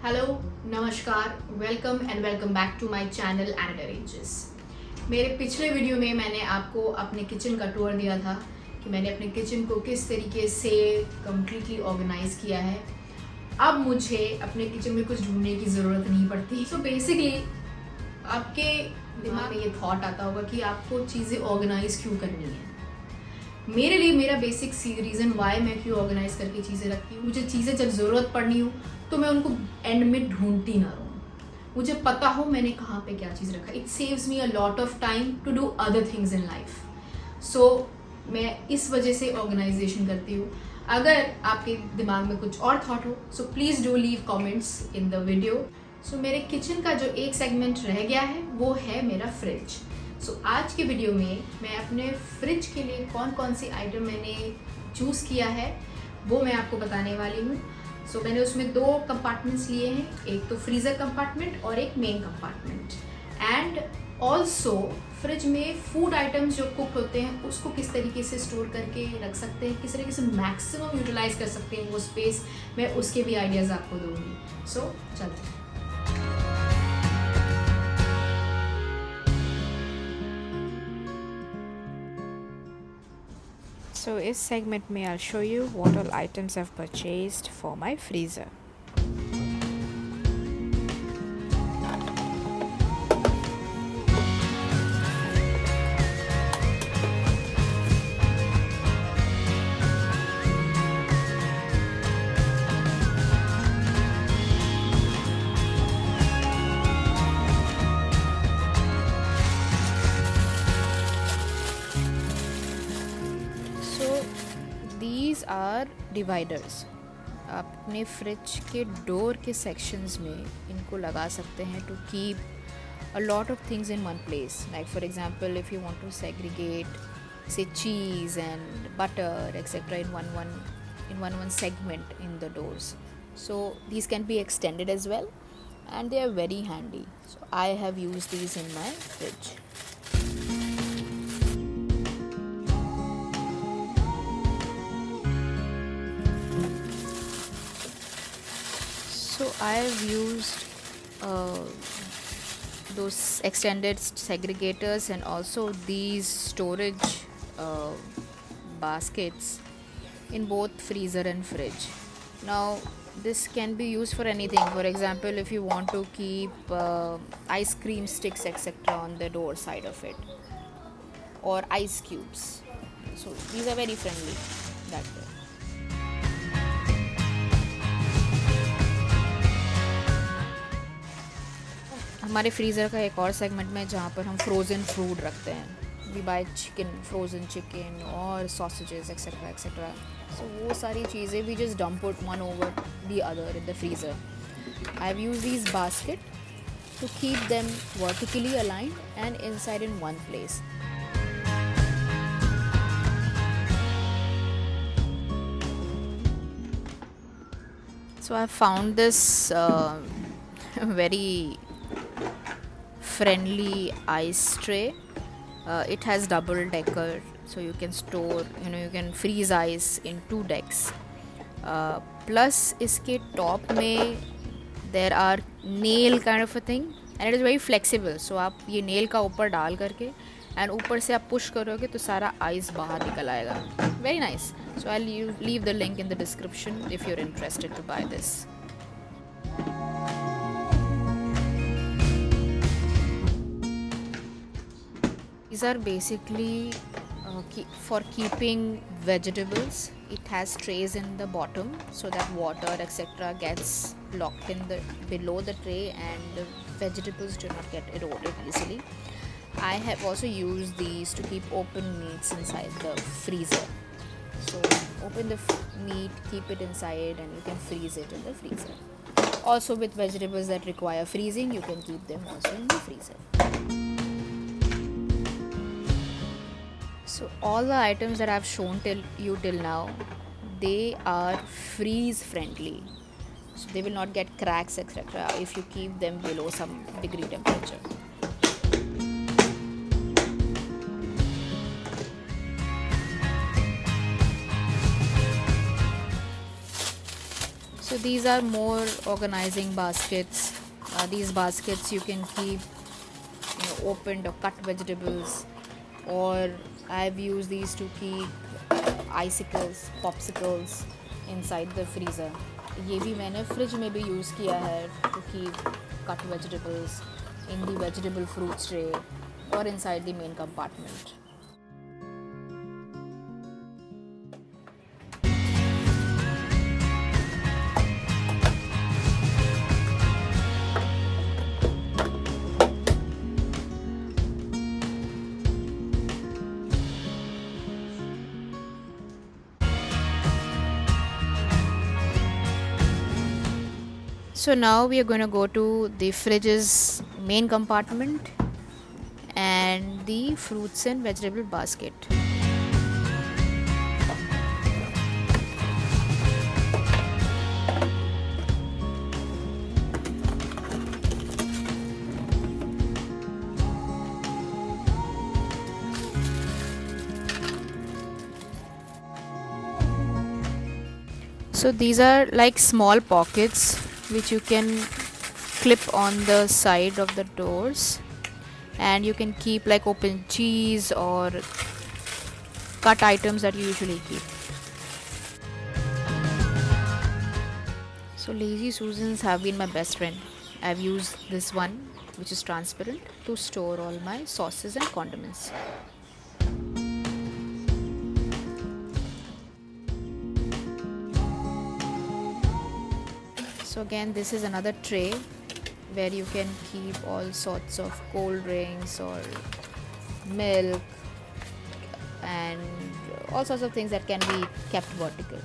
Hello, नमस्कार, welcome and welcome back to my channel VEGGIES। मेरे पिछले वीडियो में मैंने आपको अपने किचन का टूर दिया था कि मैंने अपने किचन को किस तरीके से कम्प्लीटली ऑर्गेनाइज किया है। अब मुझे अपने किचन में कुछ ढूंढने की ज़रूरत नहीं पड़ती। सो बेसिकली आपके दिमाग में ये थॉट आता होगा कि आपको चीज़ें ऑर्गेनाइज क्यों करनी है। मेरे लिए मेरा बेसिक रीज़न वाई मैं क्यों ऑर्गेनाइज करके चीज़ें रखती हूँ, मुझे चीज़ें जब ज़रूरत पड़नी हो तो मैं उनको एंड में ढूंढती ना रहूँ, मुझे पता हो मैंने कहाँ पे क्या चीज़ रखा। It saves me a lot of time to do other things in life. So मैं इस वजह से ऑर्गेनाइजेशन करती हूँ। अगर आपके दिमाग में कुछ और थॉट हो so please do leave comments in the video. So मेरे किचन का जो एक सेगमेंट रह गया है वो है मेरा फ्रिज। सो आज के वीडियो में मैं अपने फ्रिज के लिए कौन कौन सी आइटम मैंने चूज़ किया है वो मैं आपको बताने वाली हूँ। सो मैंने उसमें दो कंपार्टमेंट्स लिए हैं, एक तो फ्रीज़र कंपार्टमेंट और एक main compartment. And also fridge में फूड आइटम्स जो कुक होते हैं उसको किस तरीके से स्टोर करके रख सकते हैं, किस तरीके से मैक्सिमम यूटिलाइज कर सकते हैं वो स्पेस, मैं उसके भी आइडियाज़ आपको दूँगी। सो चलते हैं। So इस segment में I'll show you what all items I've purchased for my freezer. These are dividers. आप अपने फ्रिज के डोर के सेक्शंस में इनको लगा सकते हैं to keep a lot of things in one place. Like for example, if you want to segregate, say cheese and butter, etc. in one segment in the doors. So these can be extended as well, and they are very handy. So I have used these in my fridge. So I have used those extended segregators and also these storage baskets in both freezer and fridge. Now this can be used for anything. For example, if you want to keep ice cream sticks etc. on the door side of it, or ice cubes. So these are very friendly that way. हमारे freezer का एक और segment में जहाँ पर हम frozen food रखते हैं, we buy chicken, frozen chicken और सॉसेजेस एक्सेट्रा एक्सेट्रा। सो वो सारी चीज़ें we just dump it one over the other in the freezer. I have used these basket to keep them vertically aligned and inside in one place. So I found this very friendly ice tray. It has double decker, so you can store, you can freeze ice in 2 decks. Plus इसके top में there are nail kind of a thing and it is very flexible. So आप ये nail का ऊपर डाल करके and ऊपर से आप push करोगे तो सारा ice बाहर निकल आएगा. Very nice. So I'll leave the link in the description if you're interested to buy this. These are basically for keeping vegetables. It has trays in the bottom so that water etc. gets locked in below the tray and the vegetables do not get eroded easily. I have also used these to keep open meats inside the freezer. So open the meat, keep it inside and you can freeze it in the freezer. Also with vegetables that require freezing, you can keep them also in the freezer. So all the items that I've shown you till now, they are freeze friendly. So they will not get cracks etc. if you keep them below some degree temperature. So these are more organizing baskets. These baskets you can keep opened or cut vegetables, or I've used these to keep icicles, popsicles inside the freezer. ये भी मैंने fridge में भी use किया है to keep cut vegetables in the vegetable fruit tray or inside the main compartment. So now we are going to go to the fridge's main compartment and the fruits and vegetable basket. So these are like small pockets which you can clip on the side of the doors, and you can keep like open cheese or cut items that you usually keep. So Lazy Susans have been my best friend. I've used this one, which is transparent, to store all my sauces and condiments. So again, this is another tray where you can keep all sorts of cold drinks or milk and all sorts of things that can be kept vertical.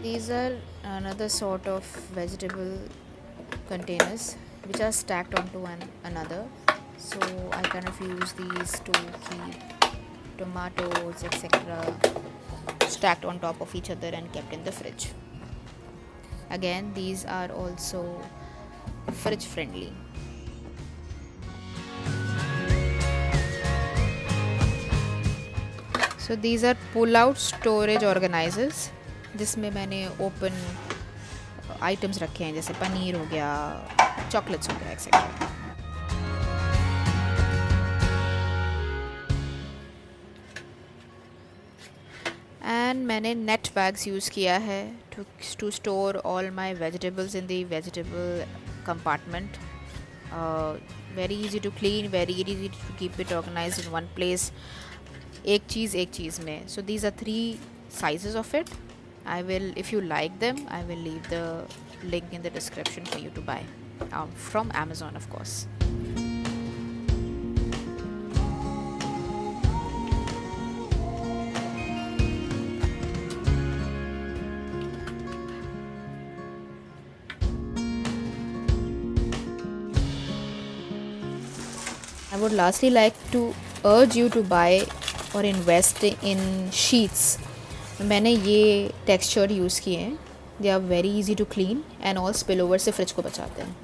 These are another sort of vegetable containers which are stacked onto another. So I kind of use these to keep tomatoes, etc. stacked on top of each other and kept in the fridge. Again, these are also fridge friendly. So these are pull out storage organizers जिसमें मैंने open items रखे हैं, जैसे पनीर हो गया, chocolates हो गया, etcetera. And मैंने नेट बैग्स यूज़ किया है to store all my vegetables in the vegetable compartment. Very easy to clean, very easy to keep it organised in one place. एक चीज़ में. So these are 3 sizes of it. I will, if you like them, I will leave the link in the description for you to buy from Amazon, of course. I would lastly like to urge you to buy or invest in sheets. मैंने ये texture use किए हैं. They are very easy to clean and all spill over से fridge को बचाते हैं.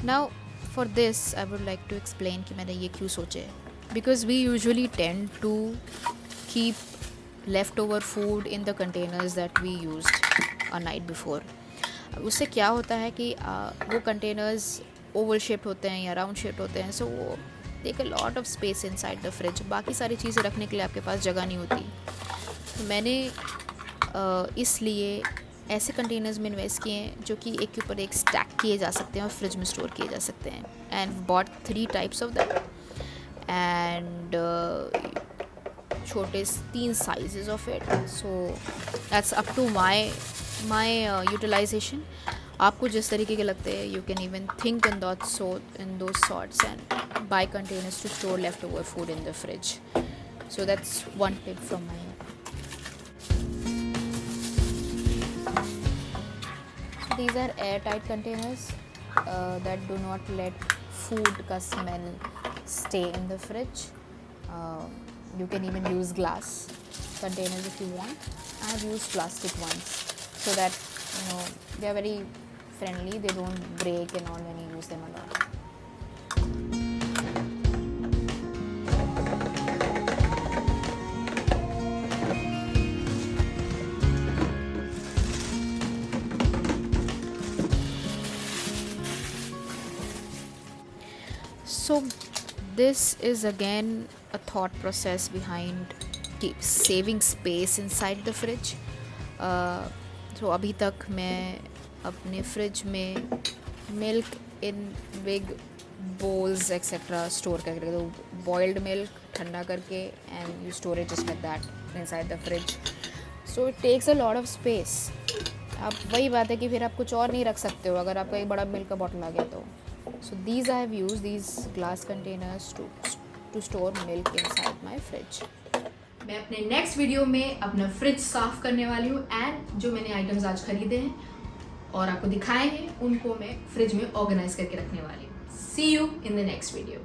Now for this I would like to explain कि मैंने ये क्यों सोचे. Because we usually tend to keep left over food in the containers that we used a night before. उससे क्या होता है कि वो कंटेनर्स ओवल शेप्ड होते हैं या राउंड शेप्ड होते हैं. सो वो take a lot of space inside the fridge. बाकी सारी चीज़ें रखने के लिए आपके पास जगह नहीं होती. तो मैंने इसलिए ऐसे कंटेनर्स में इन्वेस्ट किए हैं जो कि एक के ऊपर एक स्टैक किए जा सकते हैं और फ्रिज में स्टोर किए जा सकते हैं. And bought 3 types of that and छोटे 3 sizes of it. So that's up to my utilisation. आपको जिस तरीके के लगते हैं, you can even think in those sorts and buy containers to store leftover food in the fridge. So that's one tip from my end. these are airtight containers that do not let food का smell stay in the fridge. You can even use glass containers if you want. I have used plastic ones so that they are very friendly, they don't break and all when you use them a lot. So this is again a thought process behind saving space inside the fridge. So अभी तक मैं अपने fridge में milk in big bowls etc. Store करके रखते हो. Boiled milk ठंडा करके and you store it just like that inside the fridge. So it takes a lot of space. अब वही बात है कि फिर आप कुछ और नहीं रख सकते हो अगर आपका एक बड़ा मिल्क का बॉटल आ गया तो. So these I have used these glass containers to store milk inside my fridge. मैं अपने नेक्स्ट वीडियो में अपना फ्रिज साफ करने वाली हूँ एंड जो मैंने आइटम्स आज खरीदे हैं और आपको दिखाए हैं उनको मैं फ्रिज में ऑर्गेनाइज करके रखने वाली हूँ. See you in the next video.